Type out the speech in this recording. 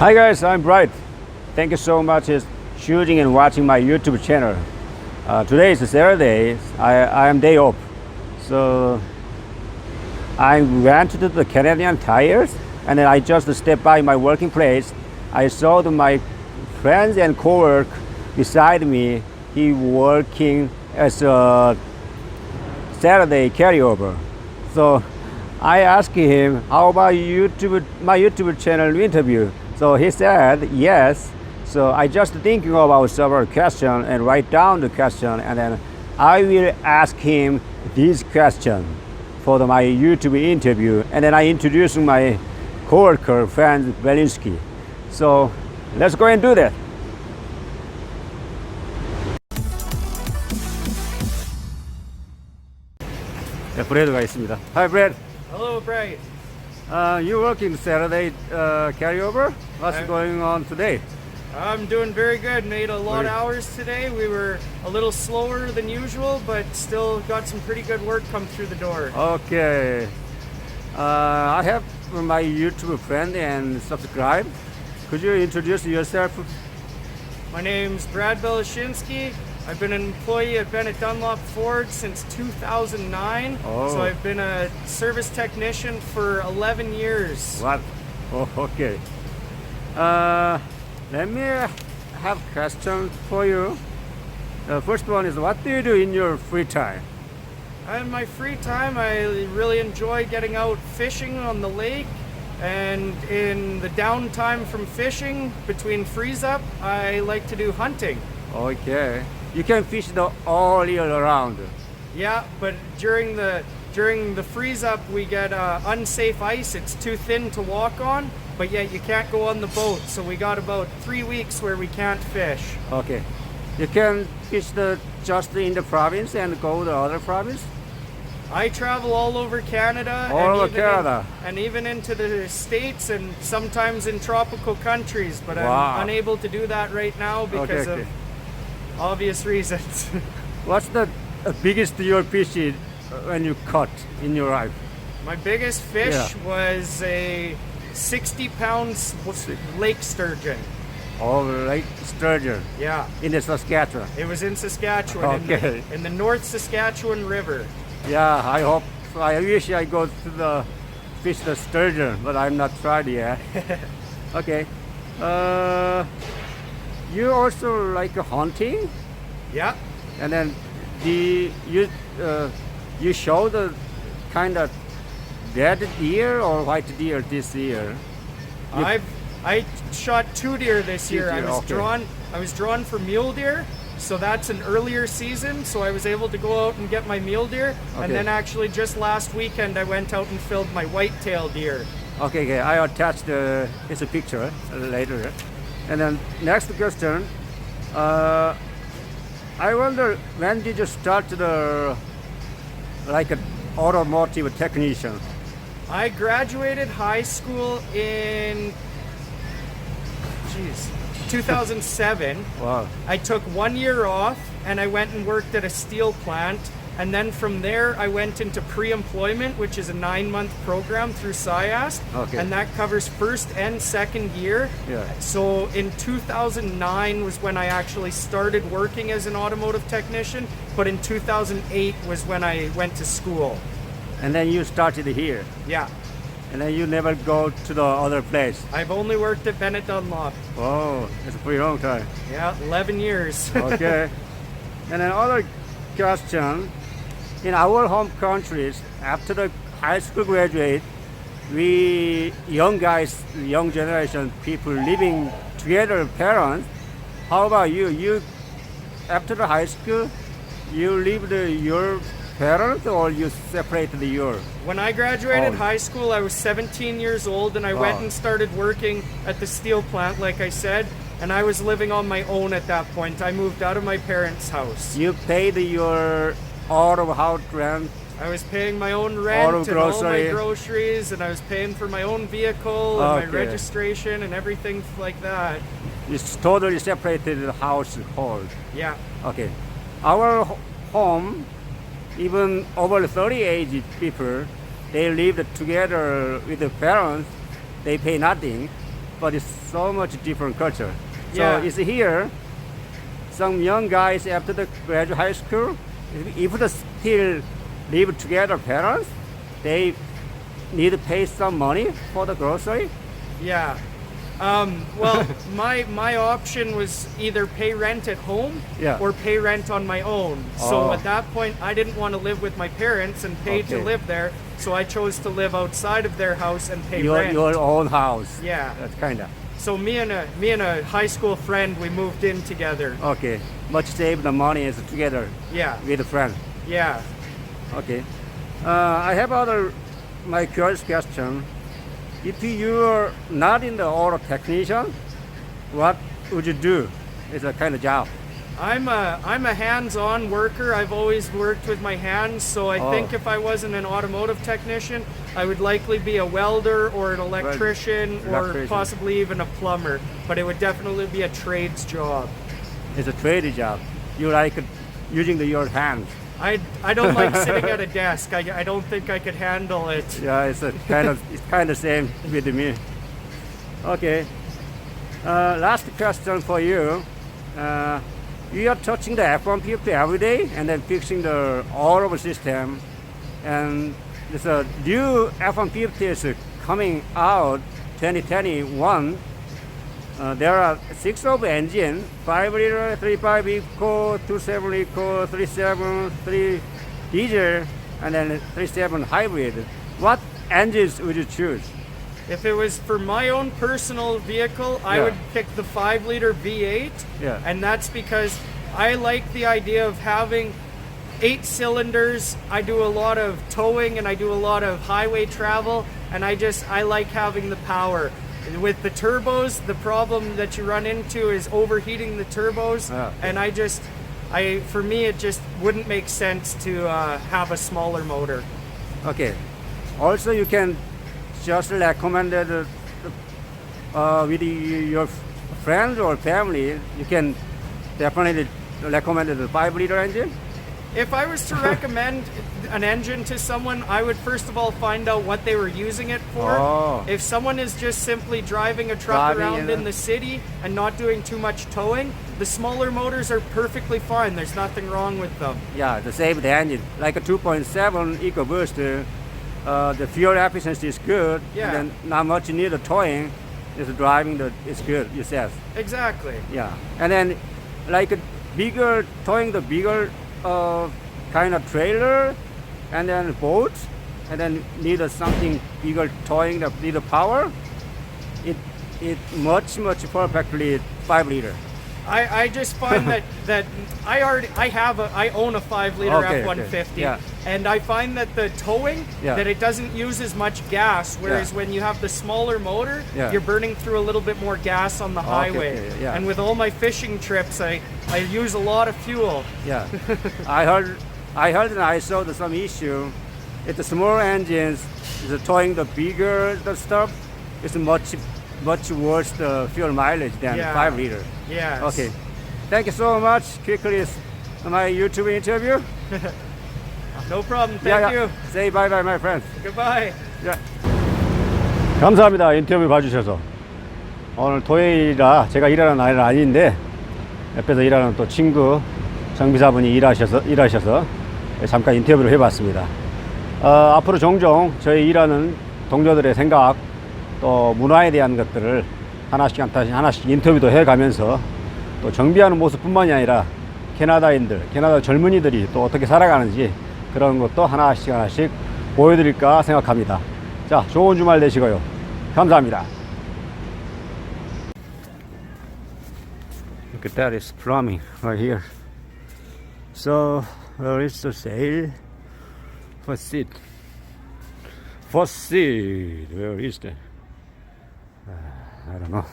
Hi guys, I'm Bright. Thank you so much for choosing and watching my YouTube channel. Today is Saturday. I am day off. So I went to the Canadian tires and then I just stepped by my working place. I saw my friends and co-worker beside me. He working as a Saturday carryover. So I asked him, how about my YouTube channel interview? So he said yes. So I just thinking about several questions and write down the question, and then I will ask him these questions for my YouTube interview, and then I introduce my coworker friend Belinsky. So let's go and do that. 네, 브레드가 있습니다. Hi, Brad. Hello, Bright. You working Saturday carryover? What's going on today? I'm doing very good. Made a lot of hours today. We were a little slower than usual, but still got some pretty good work come through the door. Okay. I have my YouTube friend and subscribe. Could you introduce yourself? My name's Brad Belashinsky. I've been an employee at Bennett Dunlop Ford since 2009. Oh. So I've been a service technician for 11 years. What? Oh, okay. Let me have questions for you. The first one is, what do you do in your free time? In my free time, I really enjoy getting out fishing on the lake. And in the downtime from fishing, between freeze up, I like to do hunting. Okay. You can fish all year around. Yeah, but during the freeze up, we get unsafe ice. It's too thin to walk on, but yet you can't go on the boat. So we got about 3 weeks where we can't fish. Okay. You can fish just in the province and go to other province? I travel all over Canada. All over Canada. And even into the States and sometimes in tropical countries. But Wow. I'm unable to do that right now because Okay. of obvious reasons. What's the biggest you fish when you caught in your life? My biggest fish Yeah. was a 60-pound lake sturgeon. Oh, Lake Sturgeon Yeah. in the Saskatchewan. It was in Saskatchewan, Okay. in the North Saskatchewan River. Yeah, I wish I go to the fish the sturgeon, but I'm not tried yet. Okay. You also like hunting, Yeah. and then you show the kind of red deer or white deer this year. I shot 2 deer this year. deer, okay. I was drawn for mule deer, so that's an earlier season. So I was able to go out and get my mule deer, Okay. and then actually just last weekend I went out and filled my white-tail deer. Okay, I attached it's a picture later. And then next question, I wonder, when did you start like an automotive technician? I graduated high school in 2007. Wow. I took 1 year off and I went and worked at a steel plant. And then from there, I went into pre-employment, which is a 9-month program through SIAST. Okay. And that covers first and second year. Yeah. So in 2009 was when I actually started working as an automotive technician. But in 2008 was when I went to school. And then you started here, Yeah. and then you never go to the other place. I've only worked at Bennett Dunlop. Oh, it's a pretty long time. Yeah, 11 years. Okay. And another question, in our home countries, after the high school graduate, we young guys, young generation people living together, parents. How about you? You after the high school, you lived your parents or you separated your? When I graduated Oh. high school, I was 17 years old and I went Wow. and started working at the steel plant, like I said, and I was living on my own at that point. I moved out of my parents' house. You paid your all of house rent. I was paying my own rent All of and all my grocery. groceries, and I was paying for my own vehicle and my Okay. registration and everything like that. It's totally separated household. Yeah. Okay. Our home, even over 30 age people, they live together with the parents. They pay nothing. but it's so much different culture. So Yeah. it's here. Some young guys after the graduate high school, if they still live together, parents, they need to pay some money for the grocery. Yeah. Well, my option was either pay rent at home Yeah. or pay rent on my own. So Oh. at that point, I didn't want to live with my parents and pay to Okay. live there. So I chose to live outside of their house and pay Your rent. your own house. Yeah. That's kinda So me and a high school friend, we moved in together. okay. Much save the money is together Yeah. with a friend. Yeah. Okay. I have my curious question. If you're not in the auto technician, what would you do? It's a kind of job. I'm a hands-on worker. I've always worked with my hands, so I Oh. think if I wasn't an automotive technician, I would likely be a welder or an electrician or Electrician. possibly even a plumber. But it would definitely be a trades job. It's a trade job. You like using your hands. I don't like sitting at a desk. I don't think I could handle it. Yeah, it's kind of same with me. Okay. Last question for you. You are touching the F-150 every day and then fixing the all over system. And there's a new F-150 is coming out 2021. There are 6 of engine, 5 liter, 3.5 eco, 2.7 eco, 3.7, 3 diesel, and then 3.7 hybrid. What engines would you choose? If it was for my own personal vehicle, I Yeah. would pick the 5-liter V8. Yeah. And that's because I like the idea of having 8 cylinders. I do a lot of towing and I do a lot of highway travel, and I like having the power. With the turbos, the problem that you run into is overheating the turbos, Yeah. and for me, it just wouldn't make sense to have a smaller motor. Okay. Also, you can just recommend it with your friends or family. You can definitely recommend the 5-liter engine. If I was to recommend an engine to someone, I would first of all find out what they were using it for. Oh. If someone is just simply driving a truck Driving around in in the city and not doing too much towing, the smaller motors are perfectly fine. There's nothing wrong with them. Yeah, the same the engine. Like a 2.7 EcoBoost, the fuel efficiency is good. Yeah. And then not much need of towing. It's driving it's good, you said. Exactly. Yeah. And then like a bigger towing the bigger kind of trailer and then boat and then need something bigger towing the need power. It much perfectly 5-liter. I just find that I own a 5-liter Okay, F-150, okay. Yeah. and I find that the towing Yeah. that it doesn't use as much gas, whereas Yeah. when you have the smaller motor, Yeah. you're burning through a little bit more gas on the highway. okay, yeah. And with all my fishing trips, I use a lot of fuel. Yeah. I heard and I saw some issue. It's the small engines is towing the bigger the stuff. It's much worse the fuel mileage than Yeah. 5-liter. Yes. Okay. Thank you so much. Quickly, my YouTube interview. No problem. Thank you. Say bye bye, my friends. Goodbye. Yeah. 감사합니다. 인터뷰 봐주셔서. 오늘 토요일이라 제가 일하는 날은 아닌데 옆에서 일하는 또 친구 정비사분이 일하셔서 잠깐 인터뷰를 해봤습니다. 앞으로 종종 저희 일하는 동료들의 생각 또 문화에 대한 것들을 하나씩 인터뷰도 해가면서 또 정비하는 모습뿐만이 아니라 캐나다인들, 캐나다 젊은이들이 또 어떻게 살아가는지 그런 것도 하나씩 보여드릴까 생각합니다. 자, 좋은 주말 되시고요. 감사합니다. Look at that, it's plumbing right here. So, where is the sale? For seat. Where is that? I don't know.